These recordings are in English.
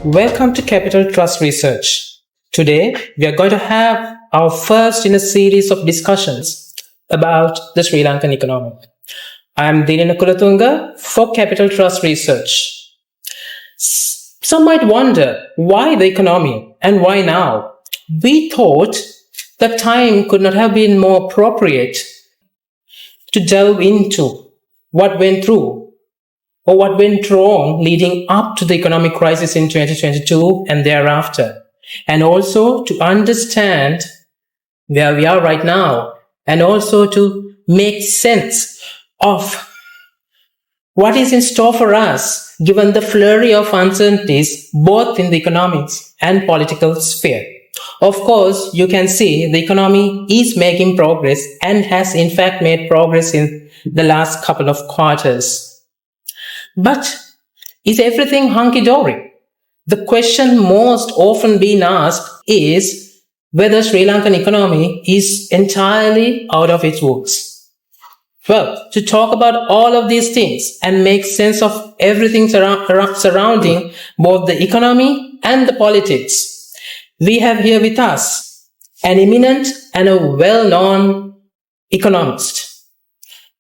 Welcome to Capital Trust Research. Today, we are going to have our first in a series of discussions about the Sri Lankan economy. I am Dilina Kulathunga for Capital Trust Research. Some might wonder, why the economy and why now? We thought the time could not have been more appropriate to delve into what went through or what went wrong leading up to the economic crisis in 2022 and thereafter, and also to understand where we are right now, and also to make sense of what is in store for us given the flurry of uncertainties both in the economics and political sphere. Of course, you can see the economy is making progress and has in fact made progress in the last couple of quarters. But is everything hunky-dory? The question most often being asked is whether Sri Lankan economy is entirely out of its woods. Well, to talk about all of these things and make sense of everything surrounding both the economy and the politics, we have here with us an eminent and a well-known economist.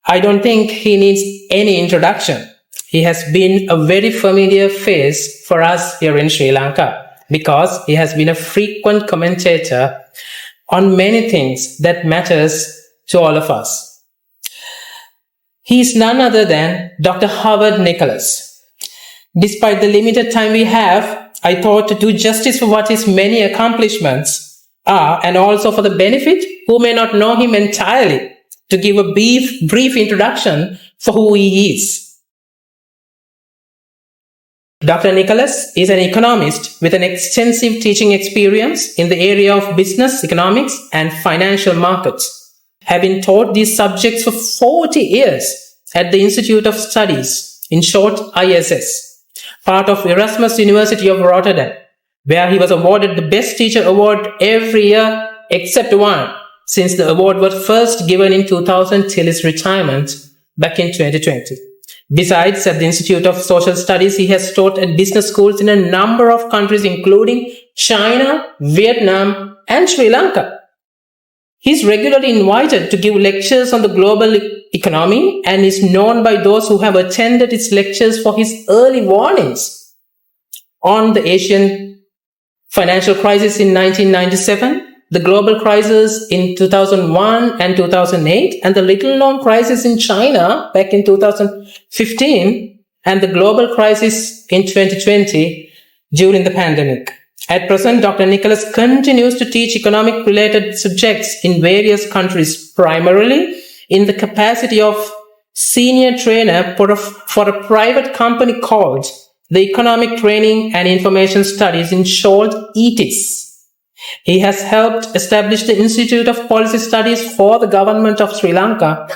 I don't think he needs any introduction. He has been a very familiar face for us here in Sri Lanka because he has been a frequent commentator on many things that matters to all of us. He is none other than Dr. Howard Nicholas. Despite the limited time we have, I thought to do justice for what his many accomplishments are and also for the benefit who may not know him entirely, to give a brief introduction for who he is. Dr. Nicholas is an economist with an extensive teaching experience in the area of business, economics, and financial markets, having taught these subjects for 40 years at the Institute of Studies, in short ISS, part of Erasmus University of Rotterdam, where he was awarded the Best Teacher Award every year except one, since the award was first given in 2000 till his retirement back in 2020. Besides, at the Institute of Social Studies, he has taught at business schools in a number of countries, including China, Vietnam, and Sri Lanka. He is regularly invited to give lectures on the global economy and is known by those who have attended his lectures for his early warnings on the Asian financial crisis in 1997, the global crisis in 2001 and 2008, and the little-known crisis in China back in 2015, and the global crisis in 2020 during the pandemic. At present, Dr. Nicholas continues to teach economic-related subjects in various countries, primarily in the capacity of senior trainer for a private company called the Economic Training and Information Studies, in short, ETIS. He has helped establish the Institute of Policy Studies for the Government of Sri Lanka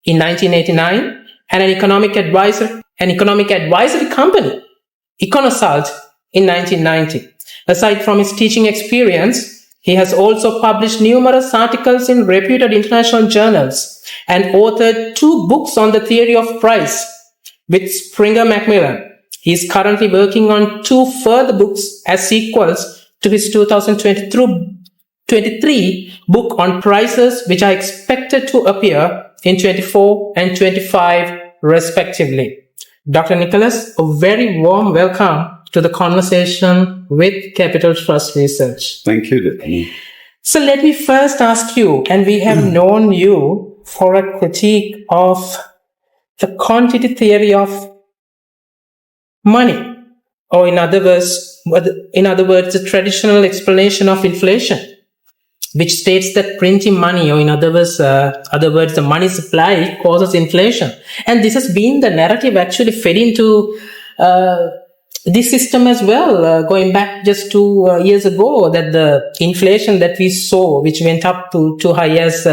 in 1989 and an economic advisory company, Econosult, in 1990. Aside from his teaching experience, he has also published numerous articles in reputed international journals and authored 2 books on the theory of price with Springer Macmillan. He is currently working on 2 further books as sequels to his 2023 book on prices, which are expected to appear in 24 and 25 respectively. Dr. Nicholas, a very warm welcome to the conversation with Capital Trust Research. Thank you, Dilina. So let me first ask you, and we have known you for a critique of the quantity theory of money, or in other words, the traditional explanation of inflation, which states that printing money, or in other words, the money supply causes inflation. And this has been the narrative actually fed into this system as well, going back just 2 years ago, that the inflation that we saw, which went up to high as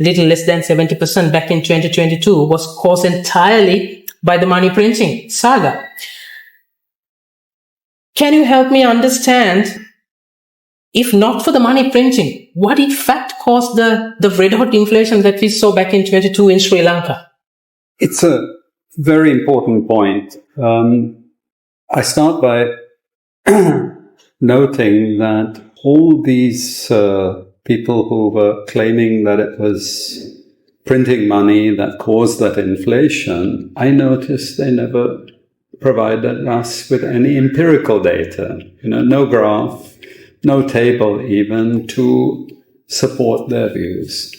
little less than 70% back in 2022, was caused entirely by the money printing saga. Can you help me understand, if not for the money printing, what in fact caused the red-hot inflation that we saw back in 2022 in Sri Lanka? It's a very important point. I start by noting that all these people who were claiming that it was printing money that caused that inflation, I noticed they never provided us with any empirical data, no graph, no table even to support their views.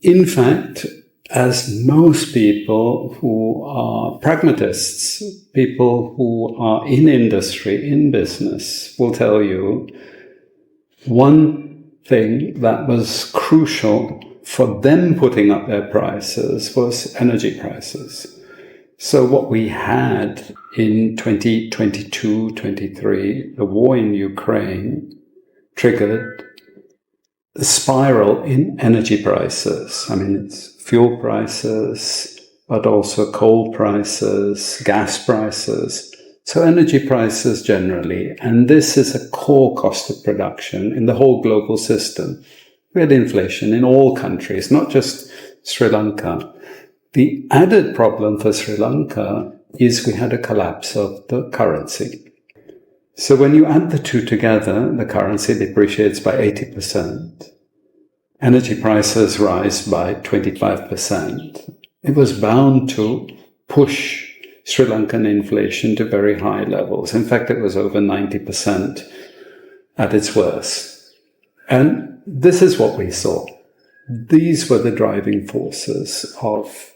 In fact, as most people who are pragmatists, people who are in industry, in business, will tell you, one thing that was crucial for them putting up their prices was energy prices. So what we had in 2022-23, the war in Ukraine triggered a spiral in energy prices. I mean, it's fuel prices, but also coal prices, gas prices. So energy prices generally, and this is a core cost of production in the whole global system. We had inflation in all countries, not just Sri Lanka. The added problem for Sri Lanka is we had a collapse of the currency. So when you add the two together, the currency depreciates by 80%. Energy prices rise by 25%. It was bound to push Sri Lankan inflation to very high levels. In fact, it was over 90% at its worst. And this is what we saw. These were the driving forces of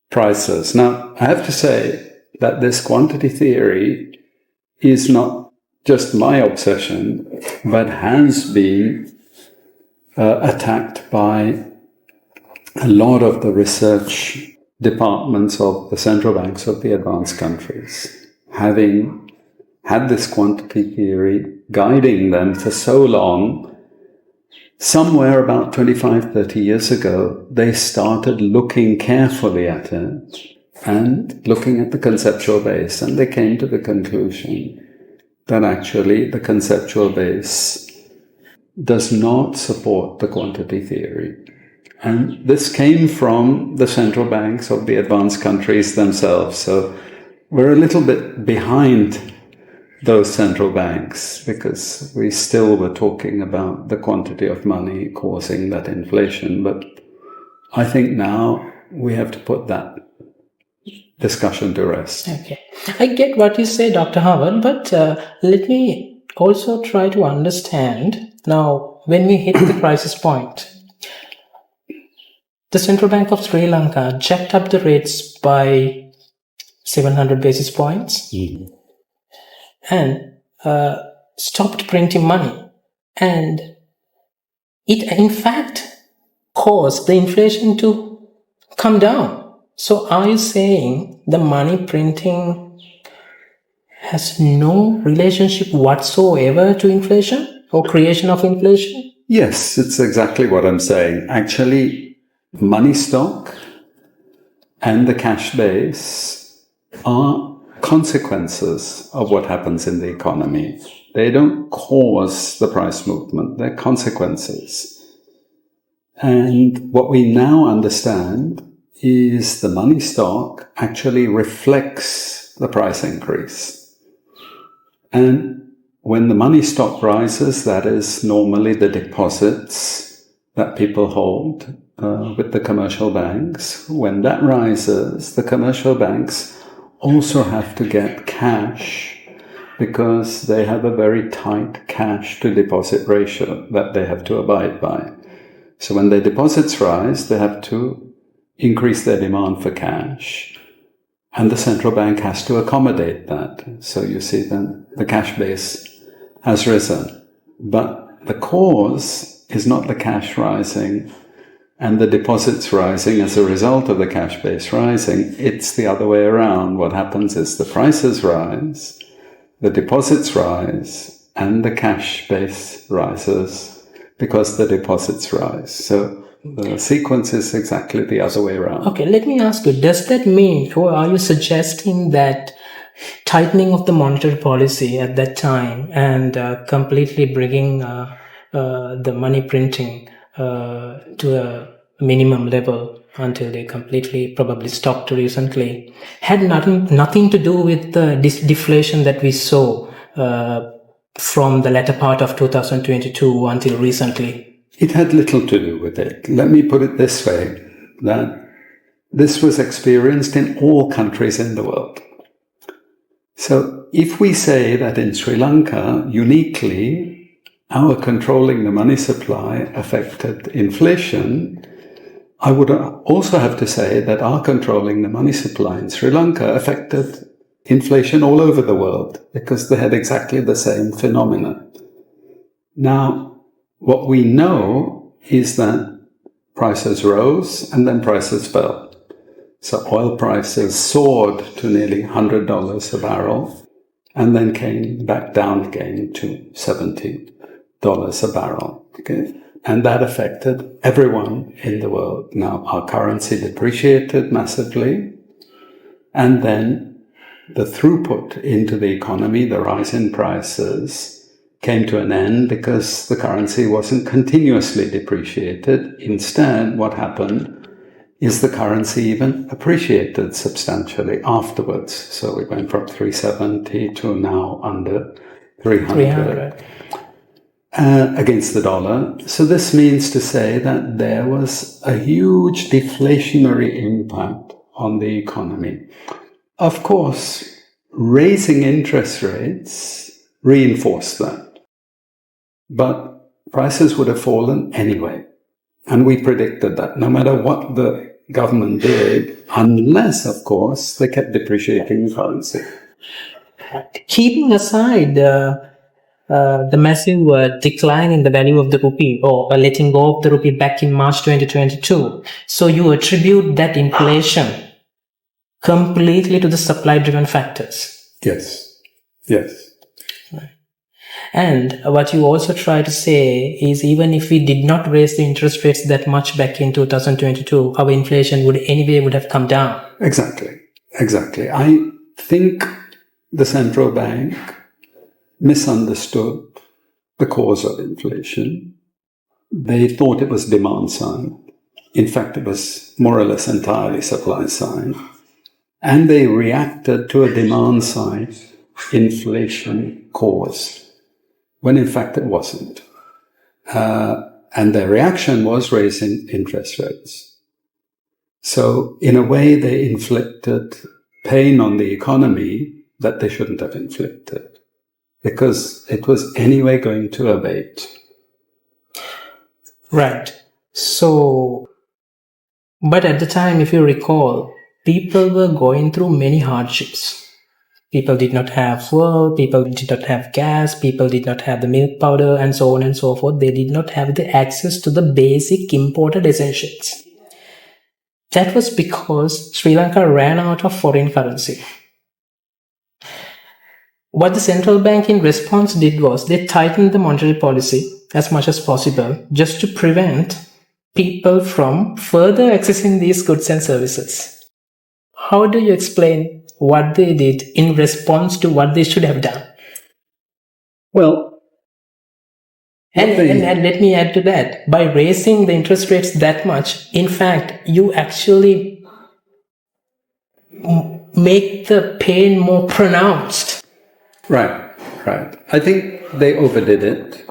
prices. Now, I have to say that this quantity theory is not just my obsession, but has been attacked by a lot of the research departments of the central banks of the advanced countries, having had this quantity theory guiding them for so long. Somewhere about 25, 30 years ago, they started looking carefully at it and looking at the conceptual base, and they came to the conclusion that actually the conceptual base does not support the quantity theory. And this came from the central banks of the advanced countries themselves. So we're a little bit behind those central banks because we still were talking about the quantity of money causing that inflation. But I think now we have to put that discussion to rest. Okay. I get what you say, Dr. Howard, but let me also try to understand now when we hit the crisis point. The Central Bank of Sri Lanka jacked up the rates by 700 basis points and stopped printing money. And it, in fact, caused the inflation to come down. So are you saying the money printing has no relationship whatsoever to inflation or creation of inflation? Yes, it's exactly what I'm saying. Actually, money stock and the cash base are consequences of what happens in the economy. They don't cause the price movement, they're consequences. And what we now understand is the money stock actually reflects the price increase. And when the money stock rises, that is normally the deposits that people hold with the commercial banks. When that rises, the commercial banks also have to get cash because they have a very tight cash to deposit ratio that they have to abide by. So when their deposits rise, they have to increase their demand for cash. And the central bank has to accommodate that. So you see then the cash base has risen. But the cause is not the cash rising and the deposits rising as a result of the cash base rising. It's the other way around. What happens is the prices rise, the deposits rise, and the cash base rises because the deposits rise. So the sequence is exactly the other way around. Okay, let me ask you, does that mean, or are you suggesting that tightening of the monetary policy at that time and completely bringing the money printing to a minimum level until they completely probably stopped recently had nothing to do with the deflation that we saw from the latter part of 2022 until recently? It had little to do with it. Let me put it this way, that this was experienced in all countries in the world. So if we say that in Sri Lanka, uniquely, our controlling the money supply affected inflation, I would also have to say that our controlling the money supply in Sri Lanka affected inflation all over the world because they had exactly the same phenomena. Now, what we know is that prices rose and then prices fell. So oil prices soared to nearly $100 a barrel and then came back down again to $70 a barrel. Okay? And that affected everyone in the world. Now, our currency depreciated massively, and then the throughput into the economy, the rise in prices, came to an end because the currency wasn't continuously depreciated. Instead, what happened is the currency even appreciated substantially afterwards. So we went from 370 to now under 300. Against the dollar. So this means to say that there was a huge deflationary impact on the economy. Of course, raising interest rates reinforced that. But prices would have fallen anyway. And we predicted that no matter what the government did, unless, of course, they kept depreciating the currency. Keeping aside the massive decline in the value of the rupee, or letting go of the rupee back in March 2022, so you attribute that inflation completely to the supply-driven factors. Yes. Yes. And what you also try to say is even if we did not raise the interest rates that much back in 2022, our inflation would have come down. Exactly. I think the central bank misunderstood the cause of inflation. They thought it was demand side. In fact, it was more or less entirely supply side. And they reacted to a demand side inflation cause, when in fact it wasn't. And their reaction was raising interest rates. So in a way, they inflicted pain on the economy that they shouldn't have inflicted, because it was anyway going to abate. Right. So, but at the time, if you recall, people were going through many hardships. People did not have fuel, people did not have gas, people did not have the milk powder, and so on and so forth. They did not have the access to the basic imported essentials. That was because Sri Lanka ran out of foreign currency. What the central bank in response did was they tightened the monetary policy as much as possible just to prevent people from further accessing these goods and services. How do you explain what they did in response to what they should have done? Well, and let me add to that. By raising the interest rates that much, in fact, you actually make the pain more pronounced. Right. I think they overdid it.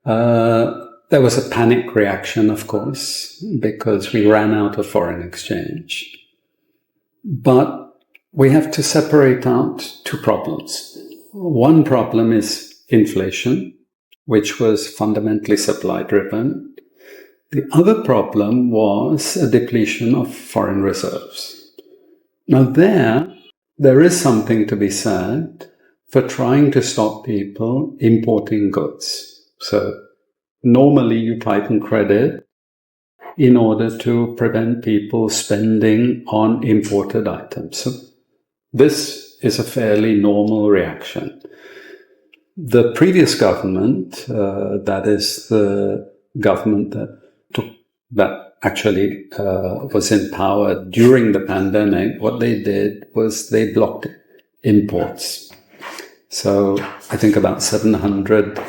There was a panic reaction, of course, because we ran out of foreign exchange. But we have to separate out two problems. One problem is inflation, which was fundamentally supply-driven. The other problem was a depletion of foreign reserves. Now there is something to be said for trying to stop people importing goods. So normally you tighten credit in order to prevent people spending on imported items. So this is a fairly normal reaction. The previous government, that is the government that actually was in power during the pandemic, what they did was they blocked imports. So I think about 700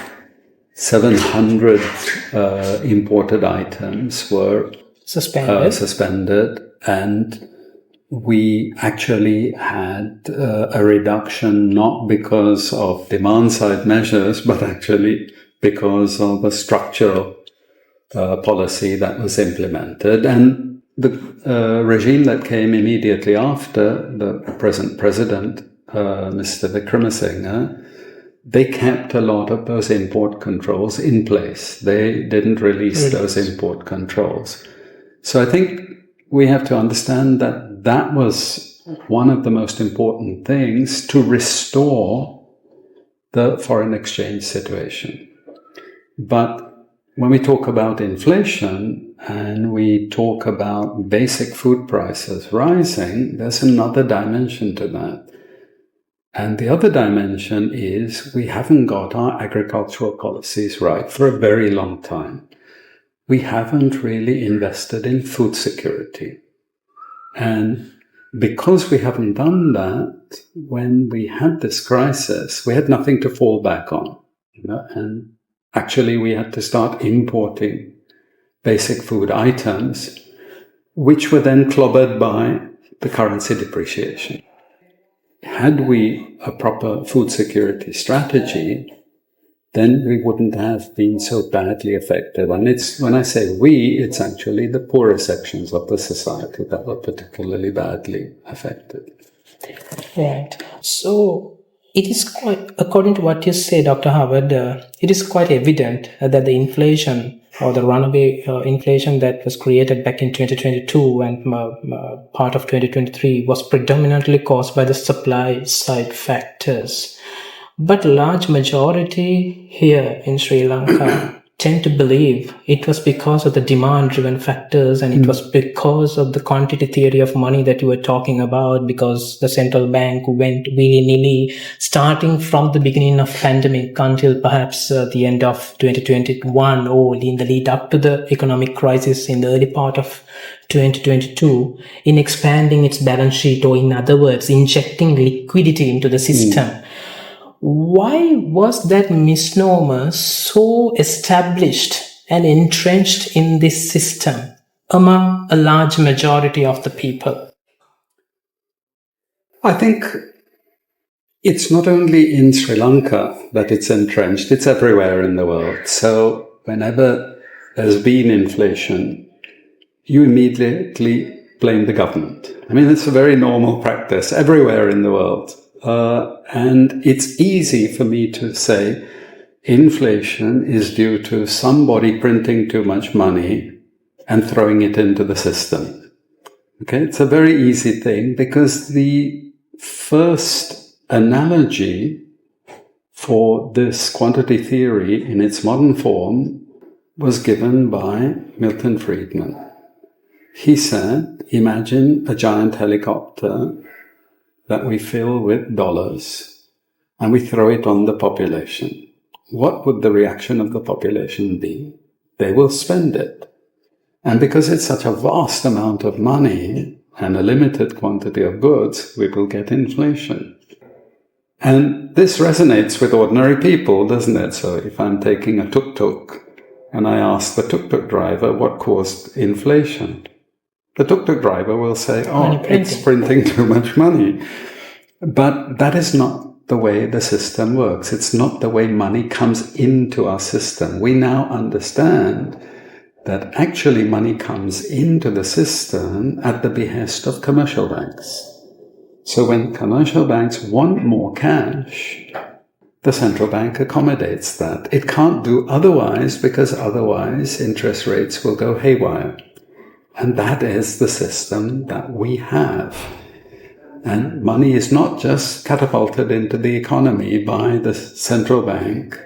imported items were suspended, and we actually had a reduction not because of demand-side measures, but actually because of a structural policy that was implemented. And the regime that came immediately after, the present president, Mr. Wickremesinghe, they kept a lot of those import controls in place. They didn't release those import controls. So I think we have to understand that that was one of the most important things to restore the foreign exchange situation. But when we talk about inflation and we talk about basic food prices rising, there's another dimension to that. And the other dimension is we haven't got our agricultural policies right for a very long time. We haven't really invested in food security. And because we haven't done that, when we had this crisis, we had nothing to fall back on. And actually we had to start importing basic food items, which were then clobbered by the currency depreciation. Had we a proper food security strategy, then we wouldn't have been so badly affected. And when I say we, it's actually the poorer sections of the society that were particularly badly affected. Right. So it is quite, according to what you say, Dr. Howard, it is quite evident that the inflation or the runaway inflation that was created back in 2022 and part of 2023 was predominantly caused by the supply side factors. But large majority here in Sri Lanka tend to believe it was because of the demand-driven factors, and it was because of the quantity theory of money that you were talking about, because the central bank went willy-nilly starting from the beginning of pandemic until perhaps the end of 2021 or in the lead up to the economic crisis in the early part of 2022 in expanding its balance sheet, or in other words, injecting liquidity into the system. Why was that misnomer so established and entrenched in this system among a large majority of the people? I think it's not only in Sri Lanka that it's entrenched, it's everywhere in the world. So whenever there's been inflation, you immediately blame the government. I mean, it's a very normal practice everywhere in the world. And it's easy for me to say inflation is due to somebody printing too much money and throwing it into the system. Okay, it's a very easy thing, because the first analogy for this quantity theory in its modern form was given by Milton Friedman. He said, imagine a giant helicopter that we fill with dollars and we throw it on the population. What would the reaction of the population be? They will spend it. And because it's such a vast amount of money and a limited quantity of goods, we will get inflation. And this resonates with ordinary people, doesn't it? So if I'm taking a tuk-tuk and I ask the tuk-tuk driver what caused inflation, the tuk-tuk driver will say, it's printing too much money. But that is not the way the system works. It's not the way money comes into our system. We now understand that actually money comes into the system at the behest of commercial banks. So when commercial banks want more cash, the central bank accommodates that. It can't do otherwise, because otherwise interest rates will go haywire. And that is the system that we have. And money is not just catapulted into the economy by the central bank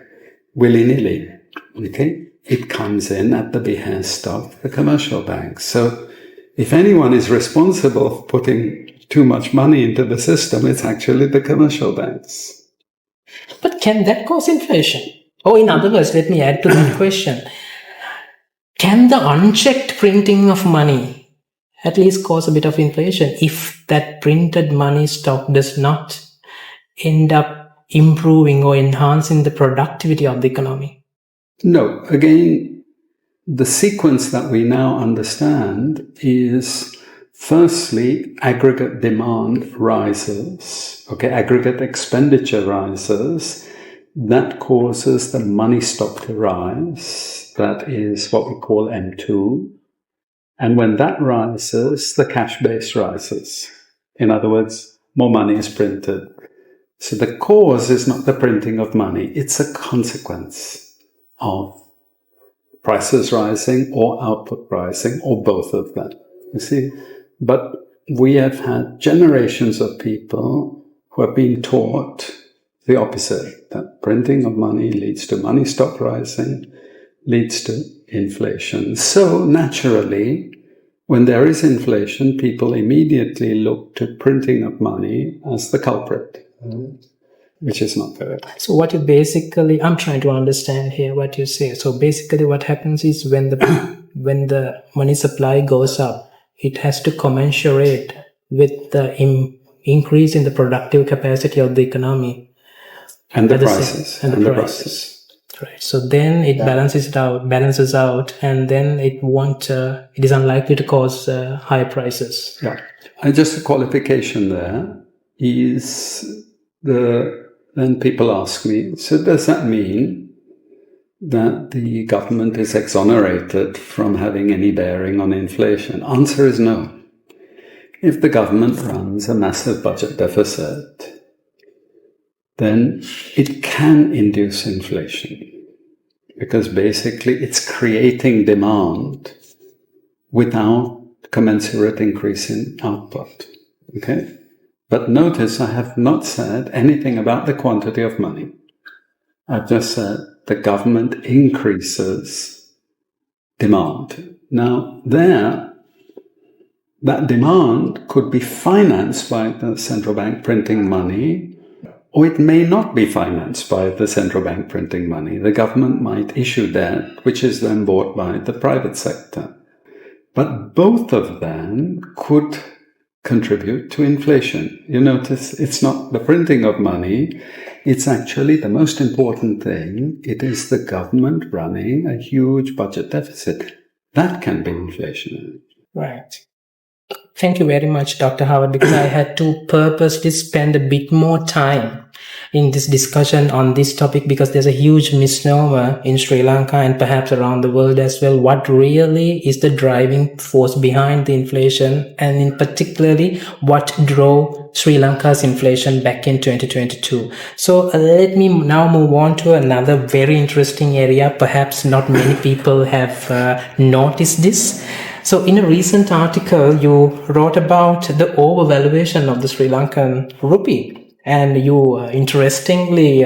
willy-nilly. Okay? It comes in at the behest of the commercial banks. So if anyone is responsible for putting too much money into the system, it's actually the commercial banks. But can that cause inflation? Or in other words, let me add to that question. Can the unchecked printing of money at least cause a bit of inflation if that printed money stock does not end up improving or enhancing the productivity of the economy? No. Again, the sequence that we now understand is Firstly, aggregate demand rises, aggregate expenditure rises. That causes the money stock to rise. That is what we call M2. And when that rises, the cash base rises. In other words, more money is printed. So the cause is not the printing of money, it's a consequence of prices rising or output rising or both of them. You see? But we have had generations of people who have been taught the opposite, that printing of money leads to money stock rising, leads to inflation. So naturally, when there is inflation, people immediately look to printing of money as the culprit, which is not good. So what you basically, I'm trying to understand here what you say. So basically what happens is when the money supply goes up, it has to commensurate with the increase in the productive capacity of the economy. And the prices. And the prices. Right. So then it balances out, and then it is unlikely to cause high prices. Yeah. And just a qualification there is then people ask me, so does that mean that the government is exonerated from having any bearing on inflation? Answer is no. If the government runs a massive budget deficit, then it can induce inflation, because basically it's creating demand without commensurate increase in output. Okay? But notice I have not said anything about the quantity of money. I've just said the government increases demand. Now, that demand could be financed by the central bank printing money, or it may not be financed by the central bank printing money. The government might issue debt, which is then bought by the private sector. But both of them could contribute to inflation. You notice it's not the printing of money, it's actually the most important thing. It is the government running a huge budget deficit. That can be inflationary. Right. Thank you very much, Dr. Howard, because I had to purposely spend a bit more time in this discussion on this topic, because there's a huge misnomer in Sri Lanka and perhaps around the world as well. What really is the driving force behind the inflation, and in particularly what drove Sri Lanka's inflation back in 2022. So let me now move on to another very interesting area. Perhaps not many people have noticed this. So in a recent article, you wrote about the overvaluation of the Sri Lankan rupee. And you interestingly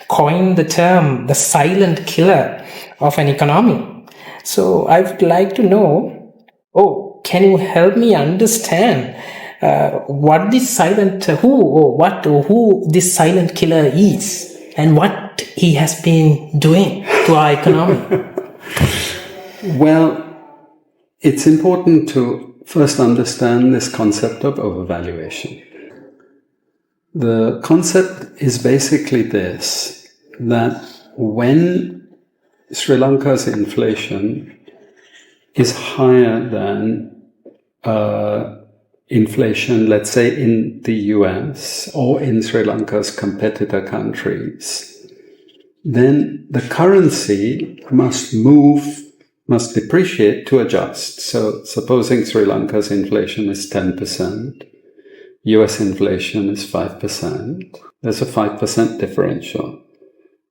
coined the term the silent killer of an economy. So I would like to know, can you help me understand who this silent killer is and what he has been doing to our economy? Well, it's important to first understand this concept of overvaluation. The concept is basically this, that when Sri Lanka's inflation is higher than inflation, let's say, in the US or in Sri Lanka's competitor countries, then the currency must depreciate to adjust. So supposing Sri Lanka's inflation is 10%, US inflation is 5%, there's a 5% differential.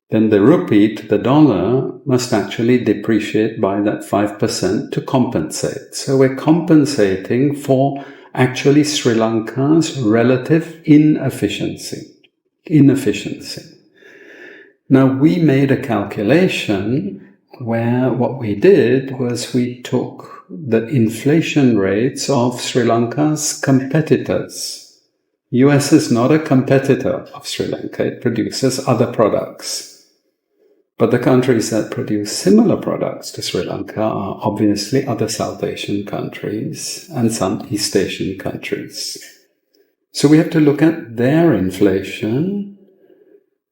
Then the rupee to the dollar must actually depreciate by that 5% to compensate. So we're compensating for actually Sri Lanka's relative inefficiency. Now, we made a calculation where what we did was we took the inflation rates of Sri Lanka's competitors. US is not a competitor of Sri Lanka. It produces other products. But the countries that produce similar products to Sri Lanka are obviously other South Asian countries and some East Asian countries. So we have to look at their inflation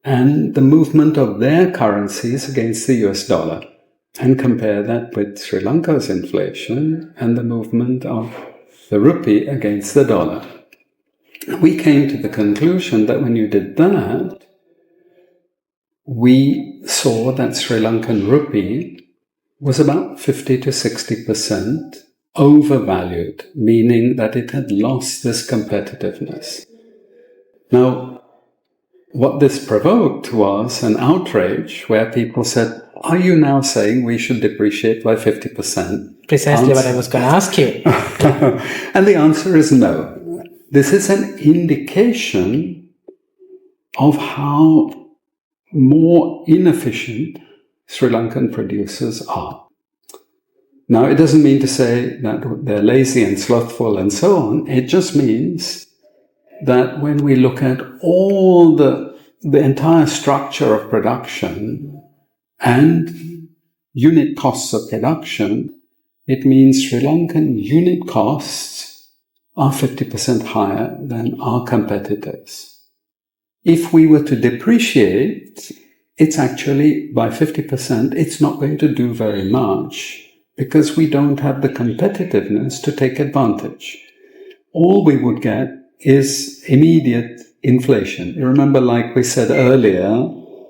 and the movement of their currencies against the US dollar, and compare that with Sri Lanka's inflation and the movement of the rupee against the dollar. We came to the conclusion that when you did that, we saw that Sri Lankan rupee was about 50 to 60% overvalued, meaning that it had lost this competitiveness. Now, what this provoked was an outrage where people said, are you now saying we should depreciate by 50%? Precisely what I was going to ask you. And the answer is no. This is an indication of how more inefficient Sri Lankan producers are. Now, it doesn't mean to say that they're lazy and slothful and so on. It just means that when we look at all the entire structure of production and unit costs of production, it means Sri Lankan unit costs are 50% higher than our competitors. If we were to depreciate, it's actually by 50%, it's not going to do very much because we don't have the competitiveness to take advantage. All we would get is immediate inflation. You remember, like we said earlier,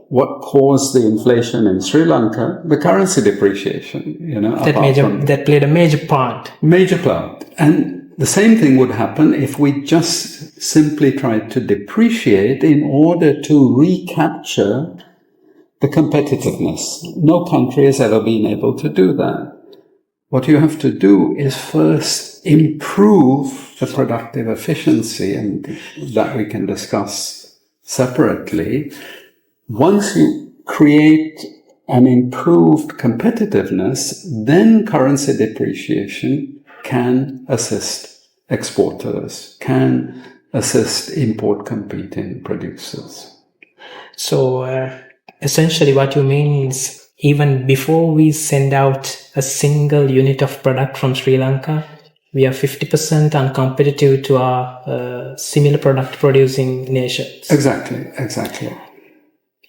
what caused the inflation in Sri Lanka? The currency depreciation, That played a major part. Major part. And the same thing would happen if we just simply tried to depreciate in order to recapture the competitiveness. No country has ever been able to do that. What you have to do is first improve the productive efficiency, and that we can discuss separately. Once you create an improved competitiveness, then currency depreciation can assist exporters, can assist import competing producers. So essentially what you mean is even before we send out a single unit of product from Sri Lanka, we are 50% uncompetitive to our similar product producing nations. Exactly.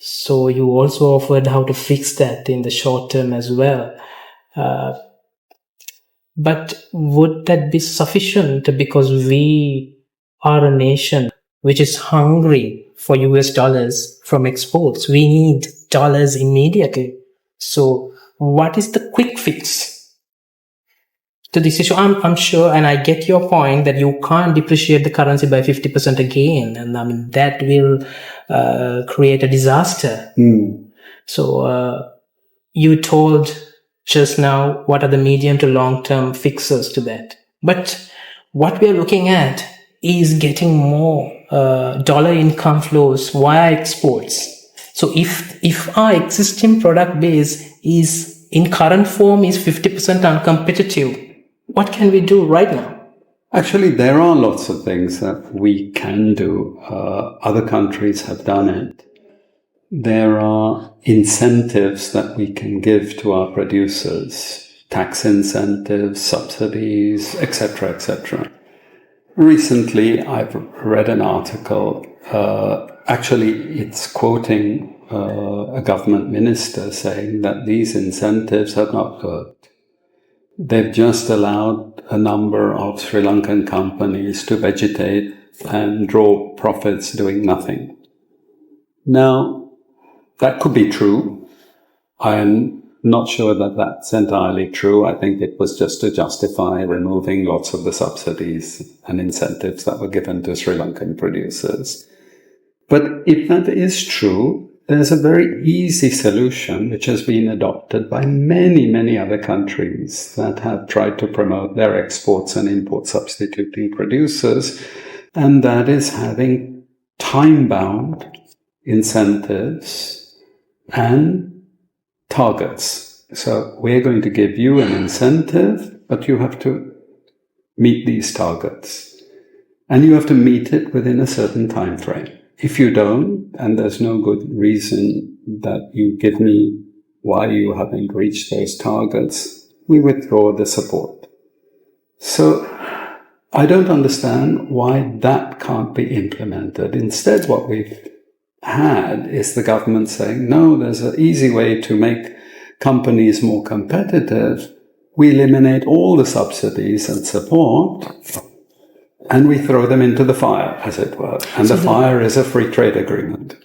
So you also offered how to fix that in the short term as well. But would that be sufficient? Because we are a nation which is hungry for US dollars from exports. We need dollars immediately. So what is the quick fix to this issue? I'm sure, and I get your point that you can't depreciate the currency by 50% again. And I mean, that will create a disaster. So you told just now what are the medium to long term fixes to that. But what we are looking at is getting more dollar income flows via exports. So if our existing product base is in current form is 50% uncompetitive, what can we do right now? Actually, there are lots of things that we can do. Other countries have done it. There are incentives that we can give to our producers, tax incentives, subsidies, etc., etc. Recently, I've read an article, actually it's quoting a government minister saying that these incentives have not worked. They've just allowed a number of Sri Lankan companies to vegetate and draw profits doing nothing. Now, that could be true. I'm not sure that that's entirely true. I think it was just to justify removing lots of the subsidies and incentives that were given to Sri Lankan producers. But if that is true, there's a very easy solution which has been adopted by many, many other countries that have tried to promote their exports and import substituting producers, and that is having time-bound incentives and targets. So we're going to give you an incentive, but you have to meet these targets. And you have to meet it within a certain time frame. If you don't, and there's no good reason that you give me why you haven't reached those targets, we withdraw the support. So I don't understand why that can't be implemented. Instead, what we've had is the government saying, no, there's an easy way to make companies more competitive. we eliminate all the subsidies and support, and we throw them into the fire, as it were. And the fire is a free trade agreement.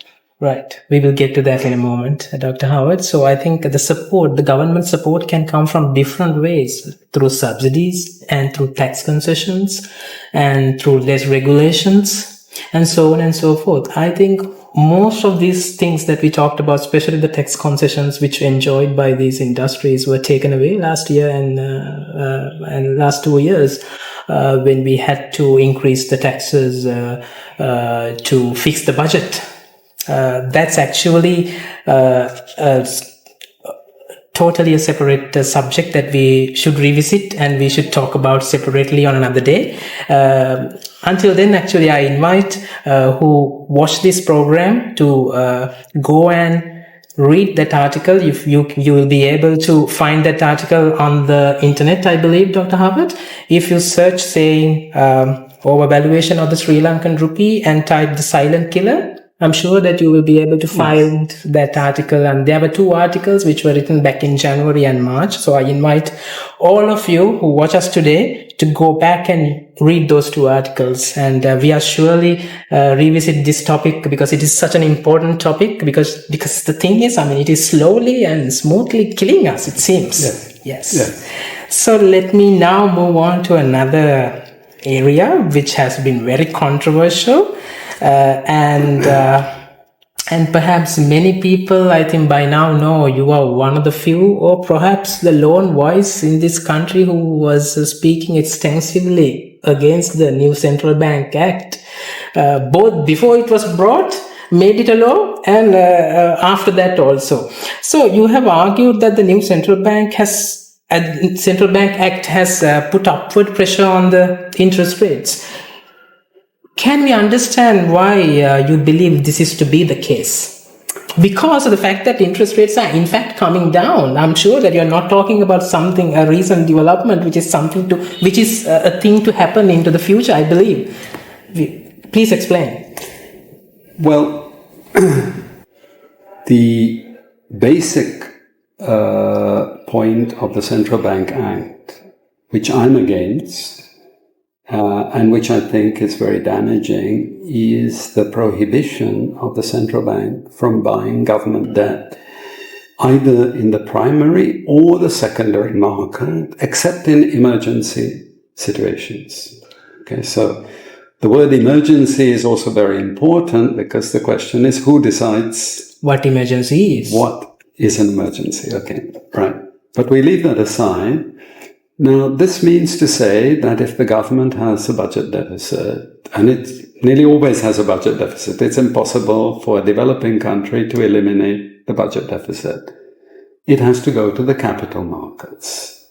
Right. We will get to that in a moment, Dr. Howard. So I think the government support can come from different ways, through subsidies and through tax concessions and through less regulations and so on and so forth. I think most of these things that we talked about, especially the tax concessions which were enjoyed by these industries, were taken away last year and last 2 years when we had to increase the taxes to fix the budget. That's actually totally a separate subject that we should revisit and we should talk about separately on another day. Until then, actually, I invite who watch this program to go and read that article. If you will be able to find that article on the internet, I believe, Dr. Howard. If you search saying overvaluation of the Sri Lankan rupee and type the silent killer, I'm sure that you will be able to find that article. And there were 2 articles which were written back in January and March. So I invite all of you who watch us today to go back and read those 2 articles. And we are surely revisit this topic because it is such an important topic because the thing is, I mean, it is slowly and smoothly killing us, it seems. Yes. So let me now move on to another area which has been very controversial. And perhaps many people, I think by now know you are one of the few or perhaps the lone voice in this country who was speaking extensively against the new Central Bank Act, both before it was brought, made it a law, and after that also. So you have argued that the new Central Bank Act has put upward pressure on the interest rates. Can we understand why you believe this is to be the case? Because of the fact that interest rates are in fact coming down. I'm sure that you're not talking about a recent development, which is a thing to happen into the future, I believe. Please explain. Well, the basic point of the Central Bank Act, which I'm against, and which I think is very damaging, is the prohibition of the central bank from buying government debt, either in the primary or the secondary market, except in emergency situations. Okay, so the word emergency is also very important because the question is who decides what emergency is. What is an emergency? Okay, right. But we leave that aside. Now, this means to say that if the government has a budget deficit, and it nearly always has a budget deficit, it's impossible for a developing country to eliminate the budget deficit. It has to go to the capital markets.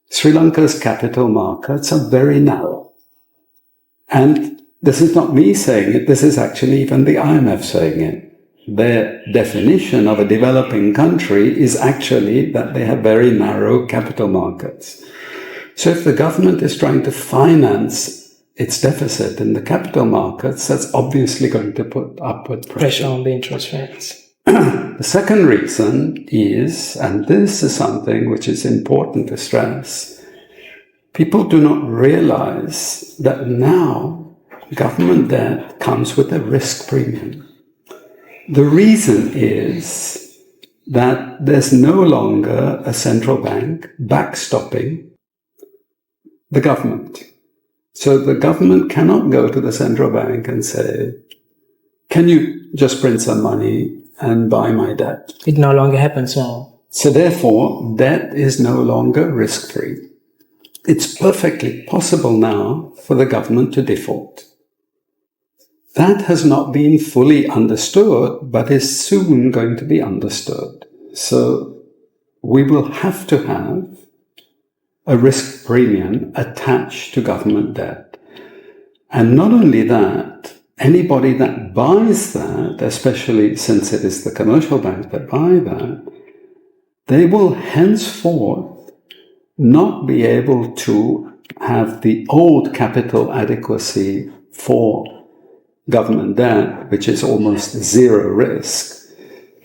Sri Lanka's capital markets are very narrow. And this is not me saying it, this is actually even the IMF saying it. Their definition of a developing country is actually that they have very narrow capital markets. So if the government is trying to finance its deficit in the capital markets, that's obviously going to put upward pressure on the interest rates. The second reason is, and this is something which is important to stress, people do not realize that now government debt comes with a risk premium. The reason is that there's no longer a central bank backstopping the government. So the government cannot go to the central bank and say, can you just print some money and buy my debt? It no longer happens now. So therefore, debt is no longer risk-free. It's perfectly possible now for the government to default. That has not been fully understood, but is soon going to be understood. So we will have to have a risk premium attached to government debt. And not only that, anybody that buys that, especially since it is the commercial banks that buy that, they will henceforth not be able to have the old capital adequacy for government debt, which is almost zero risk.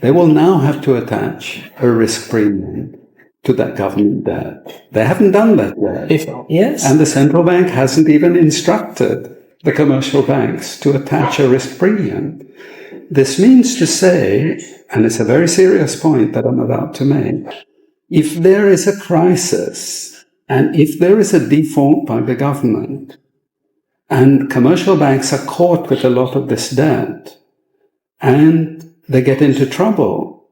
They will now have to attach a risk premium to that government debt. They haven't done that yet. Yes. And the central bank hasn't even instructed the commercial banks to attach a risk premium. This means to say, and it's a very serious point that I'm about to make, if there is a crisis and if there is a default by the government and commercial banks are caught with a lot of this debt and they get into trouble,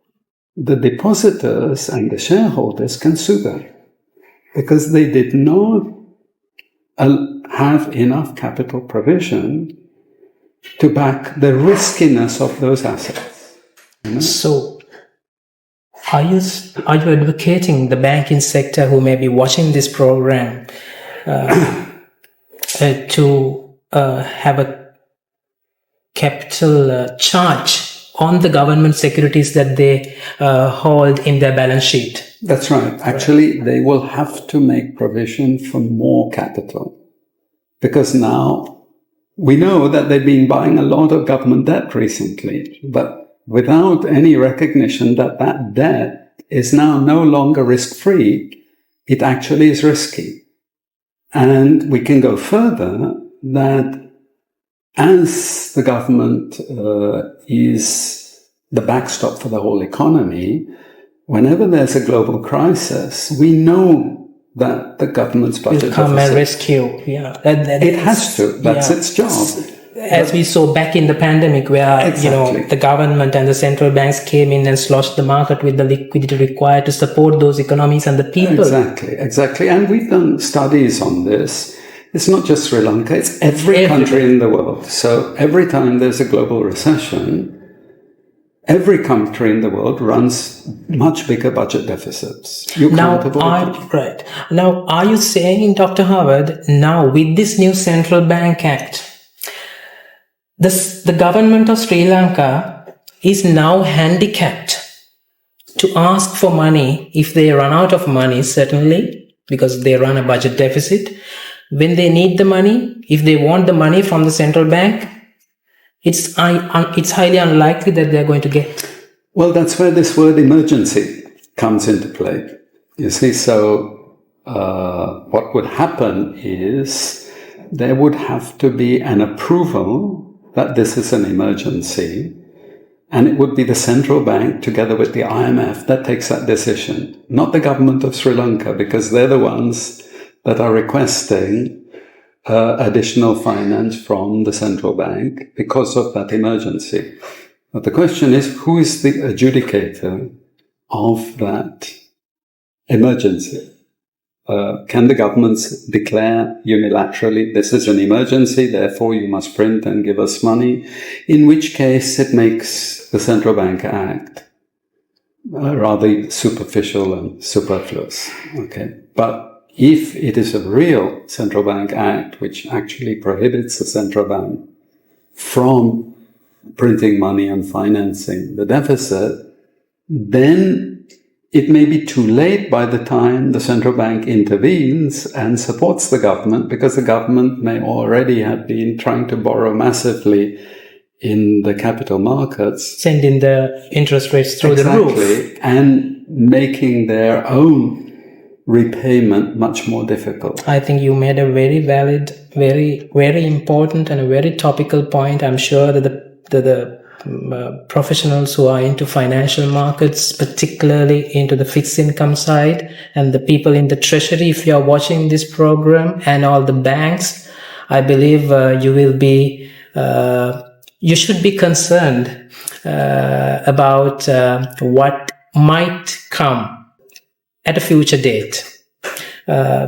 the depositors and the shareholders can sue them because they did not have enough capital provision to back the riskiness of those assets. You know? So, are you advocating the banking sector who may be watching this program to have a capital charge on the government securities that they hold in their balance sheet? That's right. Actually, they will have to make provision for more capital because now we know that they've been buying a lot of government debt recently, but without any recognition that that debt is now no longer risk-free, it actually is risky. And we can go further that as the government is the backstop for the whole economy, whenever there's a global crisis, we know that the government's budget will come and rescue. Yeah, it has to. That's its job. As we saw back in the pandemic, where the government and the central banks came in and sloshed the market with the liquidity required to support those economies and the people. Exactly. And we've done studies on this. It's not just Sri Lanka; it's every country in the world. So every time there's a global recession, every country in the world runs much bigger budget deficits. You can't avoid it. Right. Now, are you saying, Dr. Howard, now with this new Central Bank Act, the government of Sri Lanka is now handicapped to ask for money if they run out of money, certainly, because they run a budget deficit. When they need the money, if they want the money from the central bank, it's highly unlikely that they're going to get. Well, that's where this word emergency comes into play. You see, so what would happen is there would have to be an approval that this is an emergency, and it would be the central bank together with the IMF that takes that decision, not the government of Sri Lanka, because they're the ones that are requesting additional finance from the central bank because of that emergency. But the question is, who is the adjudicator of that emergency? Can the governments declare unilaterally, this is an emergency, therefore you must print and give us money? In which case it makes the central bank act rather superficial and superfluous. Okay, but if it is a real central bank act which actually prohibits the central bank from printing money and financing the deficit, then it may be too late by the time the central bank intervenes and supports the government, because the government may already have been trying to borrow massively in the capital markets. Sending the interest rates through the roof. And making their own repayment much more difficult. I think you made a very valid, very, very important and a very topical point. I'm sure that the professionals who are into financial markets, particularly into the fixed income side, and the people in the treasury, if you are watching this program, and all the banks, I believe you should be concerned about what might come at a future date,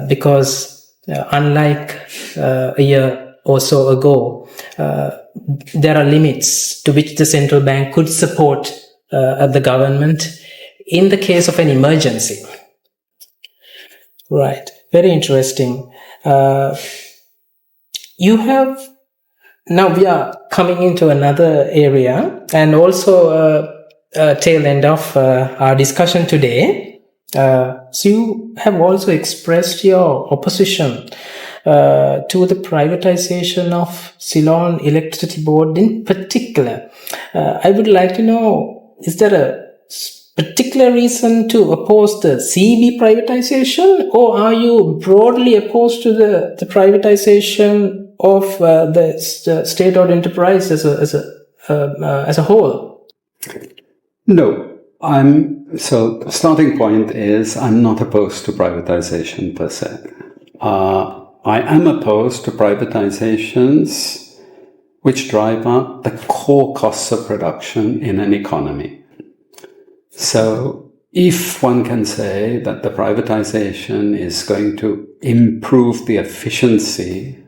because unlike a year or so ago, there are limits to which the central bank could support the government in the case of an emergency. Right. Very interesting. Now we are coming into another area, and also tail end of our discussion today. So you have also expressed your opposition to the privatization of Ceylon Electricity Board in particular. I would like to know, is there a particular reason to oppose the CEB privatization, or are you broadly opposed to the privatization of the state-owned enterprise as a whole? No. So the starting point is I'm not opposed to privatization per se. I am opposed to privatizations which drive up the core costs of production in an economy. So if one can say that the privatization is going to improve the efficiency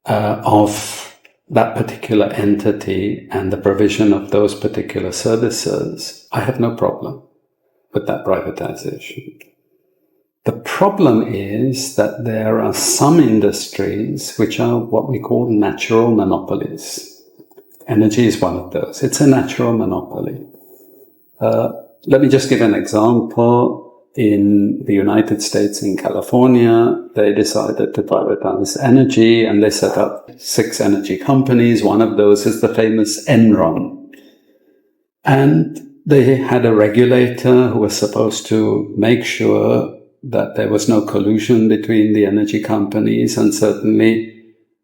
of that particular entity and the provision of those particular services, I have no problem with that privatization. The problem is that there are some industries which are what we call natural monopolies. Energy is one of those. It's a natural monopoly. Let me just give an example. In the United States, in California, they decided to privatize energy and they set up 6 energy companies. One of those is the famous Enron. And they had a regulator who was supposed to make sure that there was no collusion between the energy companies, and certainly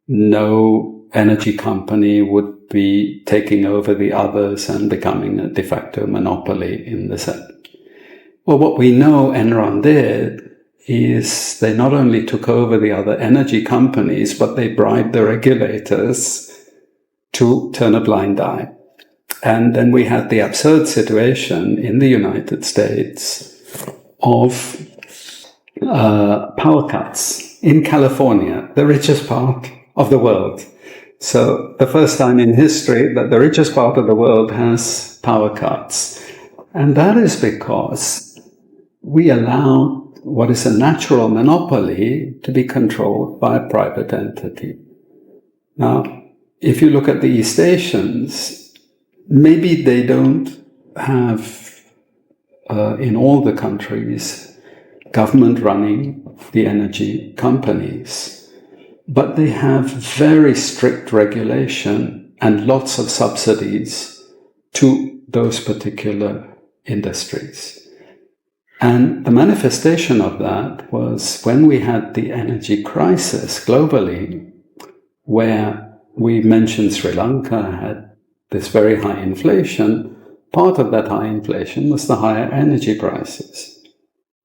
no energy company would be taking over the others and becoming a de facto monopoly in the sector. Well, what we know Enron did is they not only took over the other energy companies, but they bribed the regulators to turn a blind eye. And then we had the absurd situation in the United States of power cuts in California, the richest part of the world. So the first time in history that the richest part of the world has power cuts. And that is because we allow what is a natural monopoly to be controlled by a private entity. Now, if you look at the East Asians, maybe they don't have, in all the countries, government running the energy companies, but they have very strict regulation and lots of subsidies to those particular industries. And the manifestation of that was when we had the energy crisis globally, where we mentioned Sri Lanka had this very high inflation. Part of that high inflation was the higher energy prices.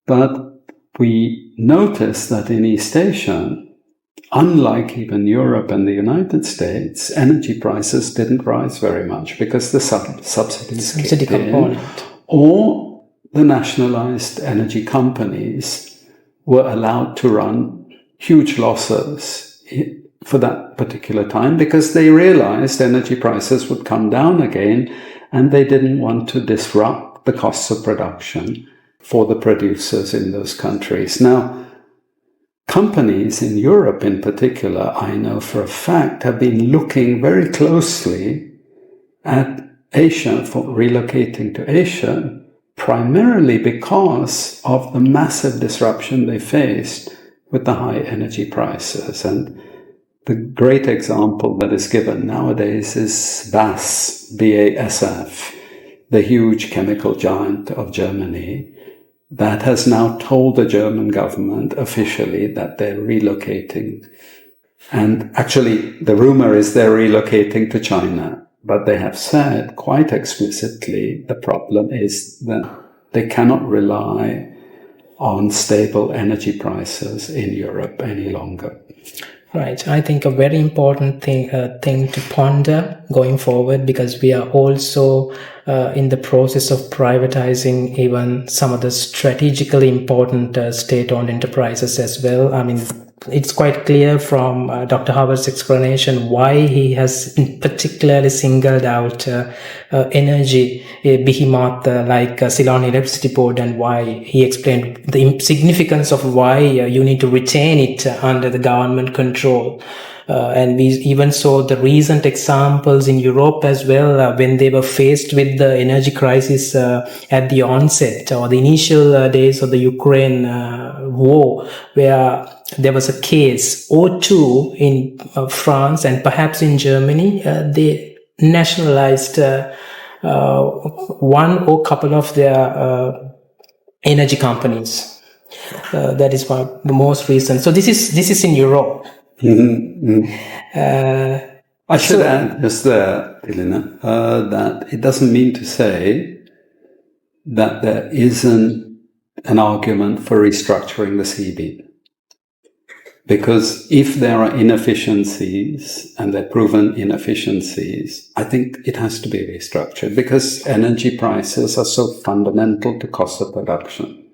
But we noticed that in East Asia, unlike even Europe and the United States, energy prices didn't rise very much because the subsidies kicked in, or the nationalized energy companies were allowed to run huge losses for that particular time because they realized energy prices would come down again and they didn't want to disrupt the costs of production for the producers in those countries. Now, companies in Europe in particular, I know for a fact, have been looking very closely at Asia, for relocating to Asia, primarily because of the massive disruption they faced with the high energy prices. And the great example that is given nowadays is BASF, the huge chemical giant of Germany, that has now told the German government officially that they're relocating. And actually, the rumor is they're relocating to China. But they have said quite explicitly the problem is that they cannot rely on stable energy prices in Europe any longer. Right. I think a very important thing to ponder going forward, because we are also in the process of privatizing even some of the strategically important state-owned enterprises as well. I mean, it's quite clear from Dr. Howard's explanation why he has particularly singled out energy behemoth like Ceylon Electricity Board, and why he explained the significance of why you need to retain it under the government control. And we even saw the recent examples in Europe as well, when they were faced with the energy crisis at the onset or the initial days of the Ukraine war, where there was a case or two in France and perhaps in Germany. They nationalized one or couple of their energy companies. That is one the most recent. So this is in Europe. I should add just there, Dilina, that it doesn't mean to say that there isn't an argument for restructuring the CB. Because if there are inefficiencies, and they're proven inefficiencies, I think it has to be restructured because energy prices are so fundamental to cost of production.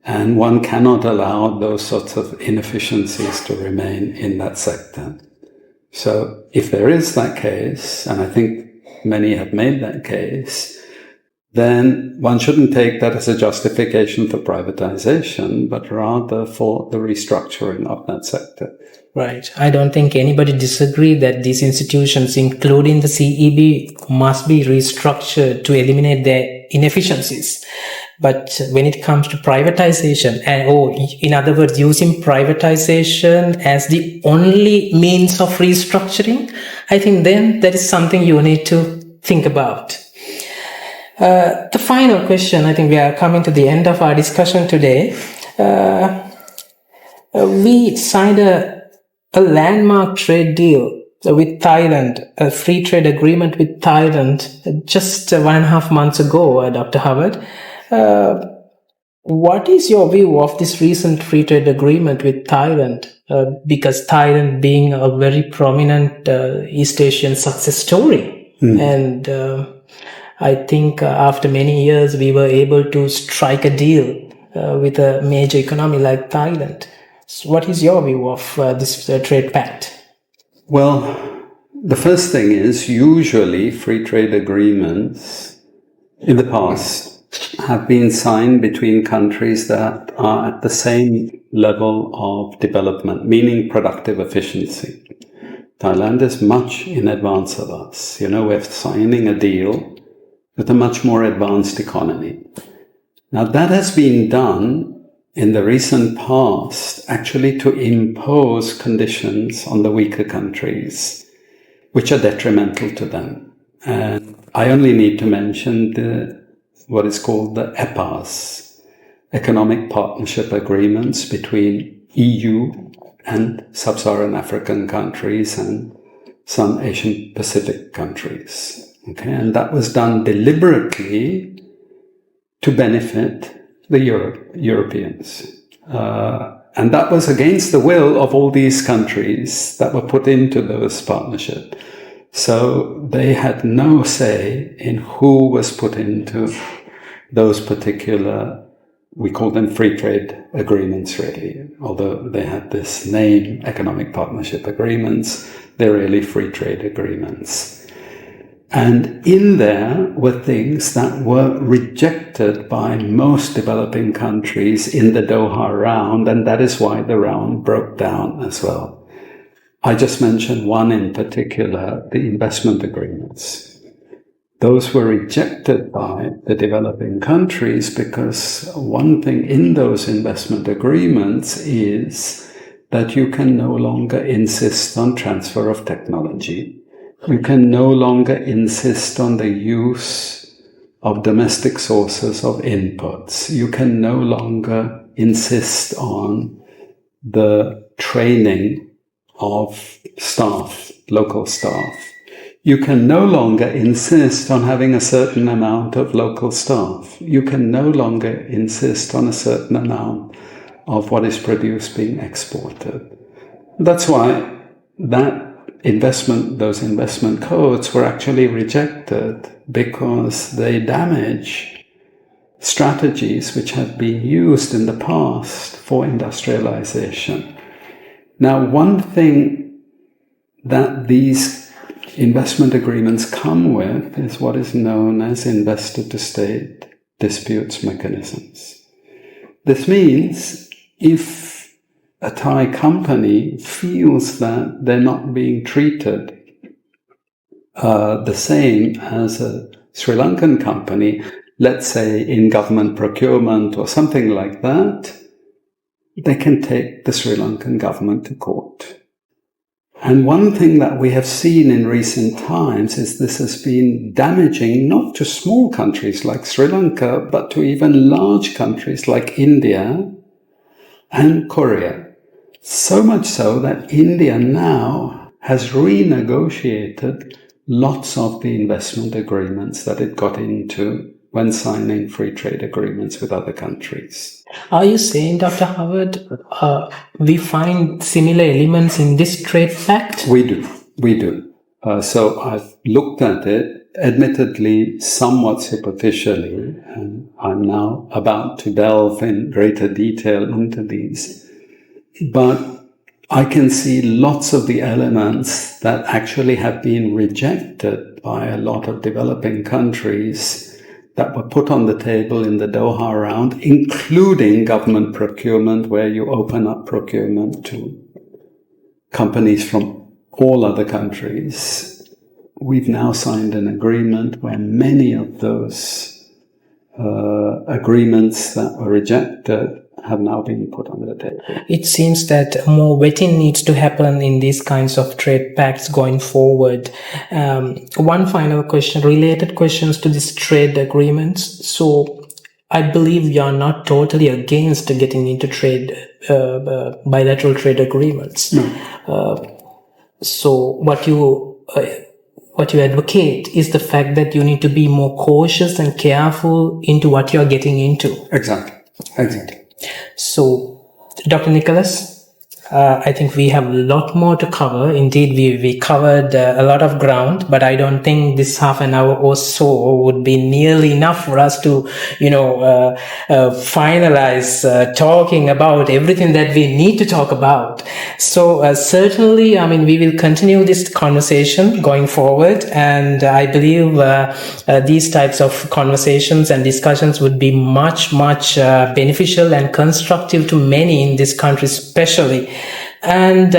And one cannot allow those sorts of inefficiencies to remain in that sector. So if there is that case, and I think many have made that case, then one shouldn't take that as a justification for privatization, but rather for the restructuring of that sector. Right. I don't think anybody disagrees that these institutions, including the CEB, must be restructured to eliminate their inefficiencies. But when it comes to privatization, in other words, using privatization as the only means of restructuring, I think then that is something you need to think about. The final question, I think we are coming to the end of our discussion today. We signed a landmark trade deal with Thailand, a free trade agreement with Thailand just 1.5 months ago, Dr. Howard. What is your view of this recent free trade agreement with Thailand? Because Thailand being a very prominent East Asian success story. And I think after many years, we were able to strike a deal with a major economy like Thailand. So what is your view of this trade pact? Well, the first thing is usually free trade agreements in the past have been signed between countries that are at the same level of development, meaning productive efficiency. Thailand is much in advance of us. We're signing a deal with a much more advanced economy. Now, that has been done in the recent past actually to impose conditions on the weaker countries, which are detrimental to them. And I only need to mention what is called the EPAs, Economic Partnership Agreements between EU and Sub-Saharan African countries and some Asian Pacific countries. Okay, and that was done deliberately to benefit the Europeans. And that was against the will of all these countries that were put into those partnerships. So they had no say in who was put into those particular, we call them free trade agreements really. Although they had this name, Economic Partnership Agreements, they're really free trade agreements. And in there were things that were rejected by most developing countries in the Doha round, and that is why the round broke down as well. I just mentioned one in particular, the investment agreements. Those were rejected by the developing countries because one thing in those investment agreements is that you can no longer insist on transfer of technology. You can no longer insist on the use of domestic sources of inputs. You can no longer insist on the training of staff, local staff. You can no longer insist on having a certain amount of local staff. You can no longer insist on a certain amount of what is produced being exported. That's why those investment codes were actually rejected because they damage strategies which have been used in the past for industrialization. Now, one thing that these investment agreements come with is what is known as investor-to-state disputes mechanisms. This means if a Thai company feels that they're not being treated the same as a Sri Lankan company, let's say in government procurement or something like that, they can take the Sri Lankan government to court. And one thing that we have seen in recent times is this has been damaging not to small countries like Sri Lanka, but to even large countries like India and Korea. So much so that India now has renegotiated lots of the investment agreements that it got into when signing free trade agreements with other countries. Are you saying, Dr. Howard, we find similar elements in this trade pact? We do. So I've looked at it, admittedly somewhat superficially, and I'm now about to delve in greater detail into these. But I can see lots of the elements that actually have been rejected by a lot of developing countries that were put on the table in the Doha round, including government procurement, where you open up procurement to companies from all other countries. We've now signed an agreement where many of those agreements that were rejected have now been put on the table. It seems that more vetting needs to happen in these kinds of trade pacts going forward. One final question, related questions to these trade agreements. So I believe you are not totally against getting into trade, bilateral trade agreements. No. So what you advocate is the fact that you need to be more cautious and careful into what you are getting into. Exactly. So, Dr. Nicholas, I think we have a lot more to cover. Indeed, we covered a lot of ground, but I don't think this half an hour or so would be nearly enough for us to, finalize talking about everything that we need to talk about. So, certainly, we will continue this conversation going forward, and I believe these types of conversations and discussions would be much beneficial and constructive to many in this country, especially. And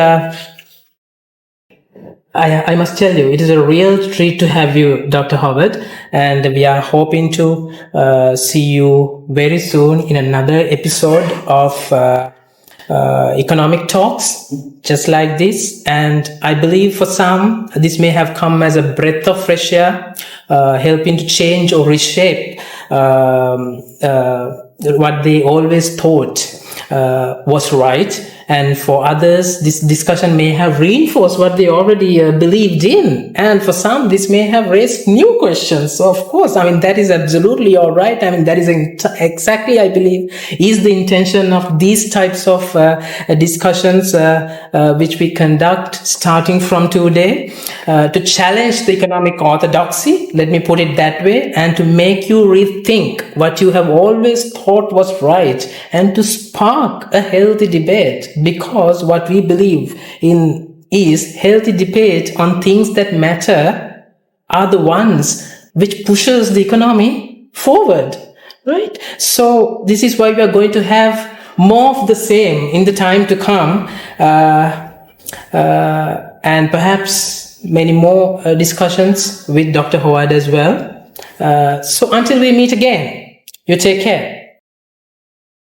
I must tell you, it is a real treat to have you, Dr. Howard, and we are hoping to see you very soon in another episode of economic talks just like this. And I believe for some, this may have come as a breath of fresh air, helping to change or reshape what they always thought was right. And for others, this discussion may have reinforced what they already believed in. And for some, this may have raised new questions. So, of course, that is absolutely all right. That is exactly, I believe, is the intention of these types of discussions which we conduct starting from today, to challenge the economic orthodoxy, let me put it that way, and to make you rethink what you have always thought was right, and to spark a healthy debate. Because what we believe in is healthy debate on things that matter are the ones which pushes the economy forward, right? So this is why we are going to have more of the same in the time to come, and perhaps many more discussions with Dr. Howard as well. So until we meet again, you take care.